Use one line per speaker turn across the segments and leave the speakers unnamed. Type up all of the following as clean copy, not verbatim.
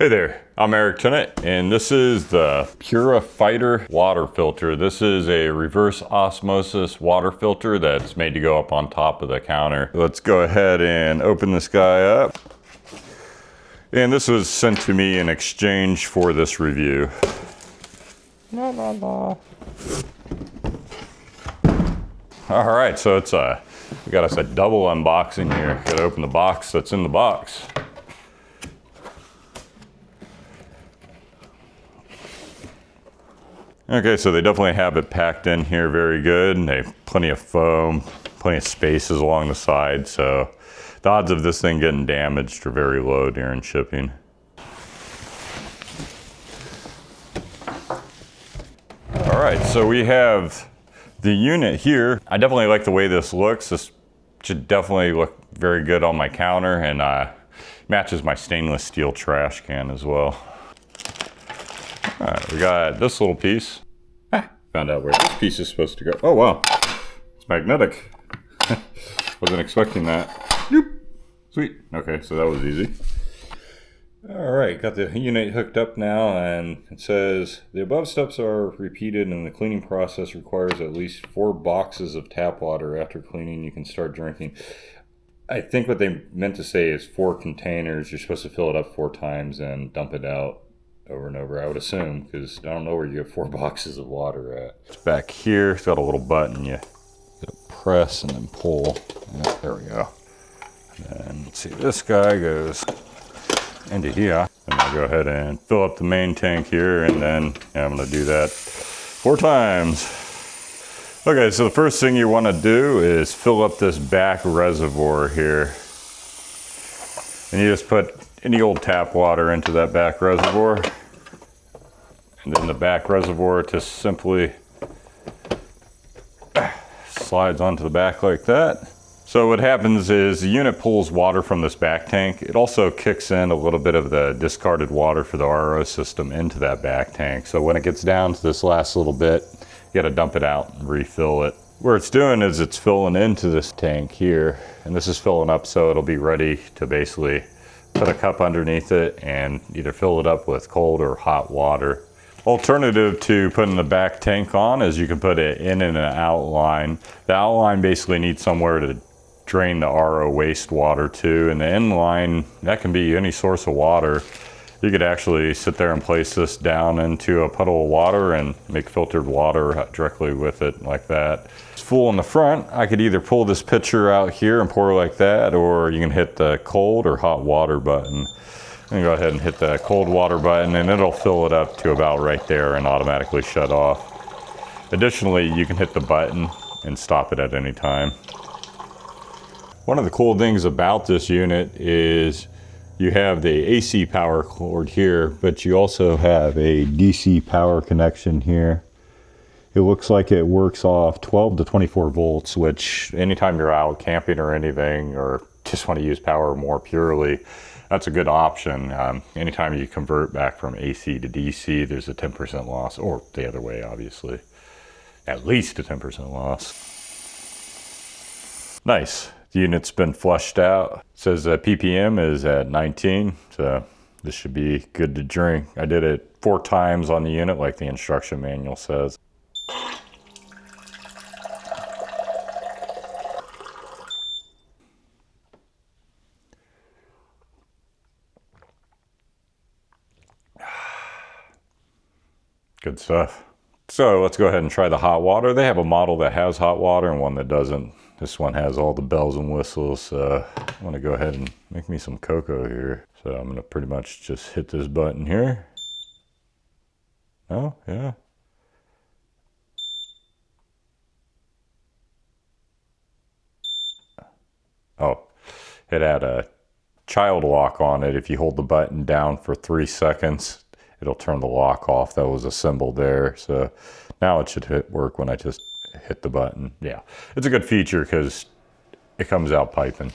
Hey there, I'm Eric Tennant, and this is the Purifighter water filter. This is a reverse osmosis water filter that's made to go up on top of the counter. Let's go ahead and open this guy up. And this was sent to me in exchange for this review. La, la, la. All right, so it's we got us a double unboxing here. Gotta open the box that's in the box. Okay, so they definitely have it packed in here very good, and they have plenty of foam, plenty of spaces along the side, so the odds of this thing getting damaged are very low during shipping. All right, so we have the unit here. I definitely like the way this looks. This should definitely look very good on my counter, and matches my stainless steel trash can as well. All right, we got this little piece. Found out where this piece is supposed to go. Oh wow, it's magnetic. Wasn't expecting that. Yoop. Sweet. Okay, so that was easy. All right, got the unit hooked up now, and it says the above steps are repeated and the cleaning process requires at least 4 boxes of tap water. After cleaning, you can start drinking. I think what they meant to say is 4 containers. You're supposed to fill it up 4 times and dump it out over and over, I would assume, because I don't know where you get 4 boxes of water at. It's back here. It's got a little button you gotta press and then pull. Yeah, there we go. And let's see, this guy goes into here. And I'll go ahead and fill up the main tank here, and then I'm gonna do that 4 times. Okay, so the first thing you want to do is fill up this back reservoir here. And you just put any old tap water into that back reservoir. And then the back reservoir just simply slides onto the back like that. So what happens is the unit pulls water from this back tank. It also kicks in a little bit of the discarded water for the RO system into that back tank. So when it gets down to this last little bit, you gotta dump it out and refill it. What it's doing is it's filling into this tank here, and this is filling up so it'll be ready to basically put a cup underneath it and either fill it up with cold or hot water. Alternative to putting the back tank on is you can put it in and an outline. The outline basically needs somewhere to drain the RO wastewater to, and the inline, that can be any source of water. You could actually sit there and place this down into a puddle of water and make filtered water directly with it like that. It's full in the front. I could either pull this pitcher out here and pour like that, or you can hit the cold or hot water button. And go ahead and hit the cold water button, and it'll fill it up to about right there and automatically shut off. Additionally, you can hit the button and stop it at any time. One of the cool things about this unit is you have the AC power cord here, but you also have a DC power connection here. It looks like it works off 12 to 24 volts, which anytime you're out camping or anything, or just want to use power more purely, that's a good option. Anytime you convert back from AC to DC, there's a 10% loss, or the other way, obviously. At least a 10% loss. Nice. The unit's been flushed out. It says that ppm is at 19, so this should be good to drink. I did it 4 times on the unit like the instruction manual says. Good stuff. So let's go ahead and try the hot water. They have a model that has hot water and one that doesn't. This one has all the bells and whistles. So I'm gonna go ahead and make me some cocoa here. So I'm gonna pretty much just hit this button here. Oh, yeah. Oh, it had a child lock on it. If you hold the button down for 3 seconds, it'll turn the lock off. That was a symbol there. So now it should work when I just hit the button. Yeah, it's a good feature because it comes out piping.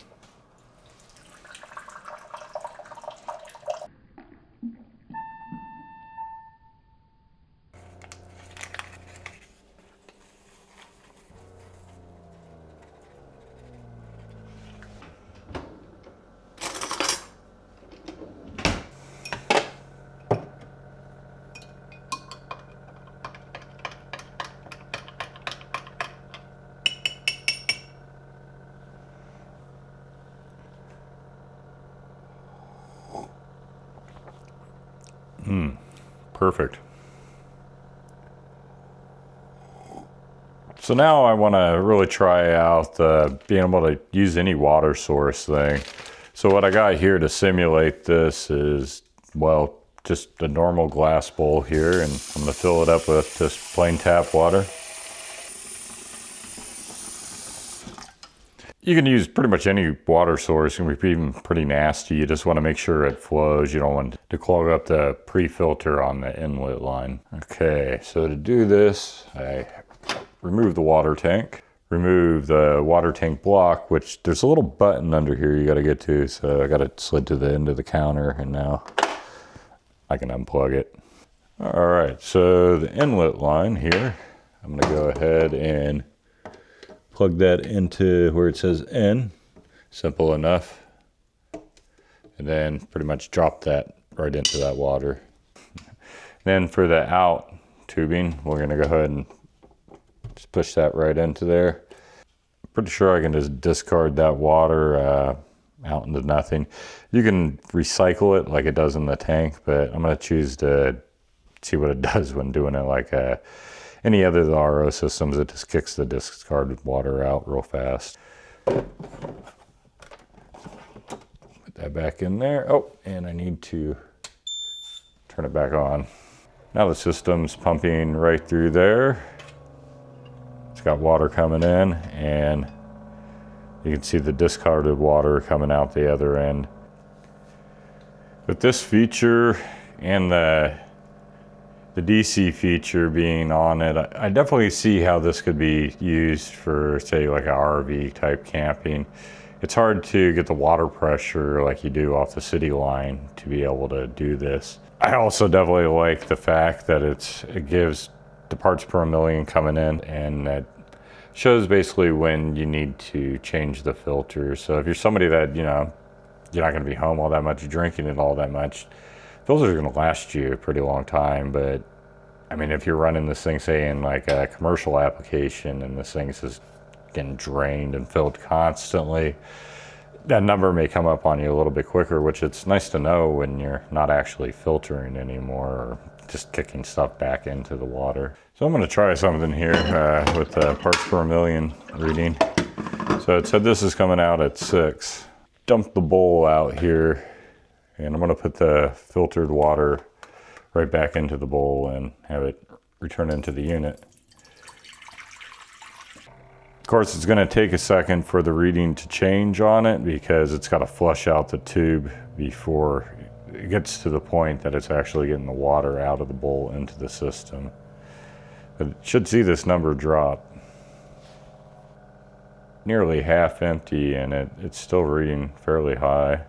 Perfect. So now I want to really try out being able to use any water source thing. So what I got here to simulate this is, well, just a normal glass bowl here, and I'm going to fill it up with just plain tap water. You can use pretty much any water source. It can be even pretty nasty. You just want to make sure it flows. You don't want to clog up the pre-filter on the inlet line. Okay, so to do this, I remove the water tank, remove the water tank block, which there's a little button under here you got to get to. So I got it slid to the end of the counter, and now I can unplug it. All right, so the inlet line here, I'm going to go ahead and plug that into where it says N. Simple enough. And then pretty much drop that right into that water. Then for the out tubing, we're going to go ahead and just push that right into there. Pretty sure I can just discard that water out into nothing. You can recycle it like it does in the tank, but I'm going to choose to see what it does when doing it like any other of the RO systems. It just kicks the discarded water out real fast. Put that back in there. Oh, and I need to turn it back on. Now the system's pumping right through there. It's got water coming in, and you can see the discarded water coming out the other end. With this feature and the DC feature being on it, I definitely see how this could be used for, say, like an RV type camping. It's hard to get the water pressure like you do off the city line to be able to do this. I also definitely like the fact that it gives the parts per million coming in, and that shows basically when you need to change the filter. So if you're somebody that, you know, you're not going to be home all that much, drinking it all that much, filters are going to last you a pretty long time. But I mean, if you're running this thing, say in like a commercial application, and this thing's just getting drained and filled constantly, that number may come up on you a little bit quicker, which it's nice to know when you're not actually filtering anymore or just kicking stuff back into the water. So I'm going to try something here with the parts per million reading. So it said this is coming out at 6. Dump the bowl out here, and I'm going to put the filtered water right back into the bowl and have it return into the unit. Of course, it's going to take a second for the reading to change on it, because it's got to flush out the tube before it gets to the point that it's actually getting the water out of the bowl into the system. But it should see this number drop. Nearly half empty, and it's still reading fairly high,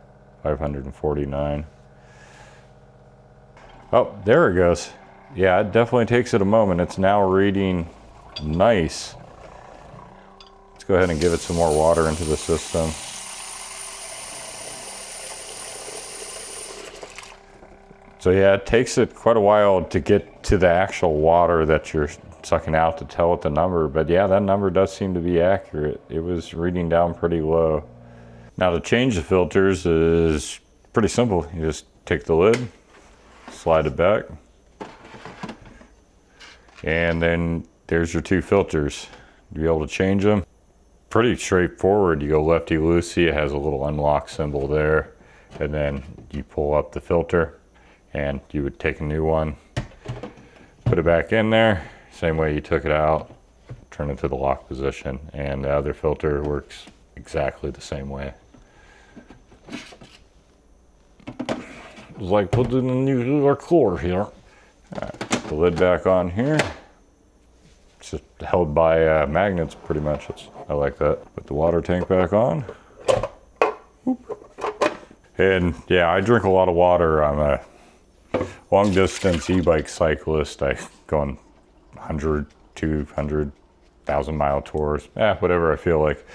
549. Oh, there it goes. Yeah, it definitely takes it a moment. It's now reading nice. Let's go ahead and give it some more water into the system. So yeah, it takes it quite a while to get to the actual water that you're sucking out to tell it the number. But yeah, that number does seem to be accurate. It was reading down pretty low. Now to change the filters is pretty simple. You just take the lid, slide it back, and then there's your 2 filters. You'll be able to change them. Pretty straightforward. You go lefty-loosey, it has a little unlock symbol there, and then you pull up the filter, and you would take a new one, put it back in there, same way you took it out, turn it to the lock position, and the other filter works exactly the same way. It's like putting a new core here. All right, put the lid back on here. It's just held by magnets pretty much. I like that. Put the water tank back on. Whoop. And yeah, I drink a lot of water. I'm a long distance e-bike cyclist. I go on 100, 200, 1,000 mile tours, whatever I feel like.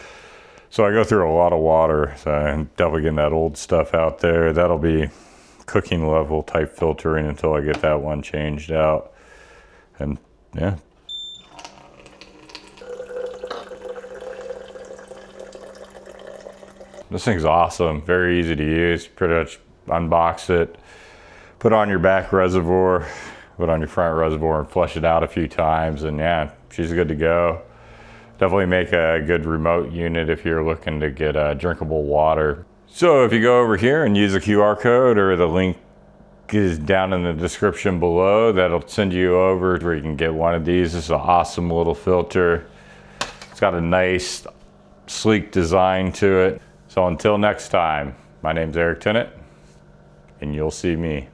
So I go through a lot of water. So I'm definitely getting that old stuff out there. That'll be cooking level type filtering until I get that one changed out. And yeah. This thing's awesome. Very easy to use. Pretty much unbox it, Put on your back reservoir, put on your front reservoir and flush it out a few times, and yeah, she's good to go. Definitely make a good remote unit if you're looking to get drinkable water. So if you go over here and use a QR code, or the link is down in the description below, that'll send you over where you can get one of these. This is an awesome little filter. It's got a nice, sleek design to it. So until next time, my name's Eric Tennant, and you'll see me.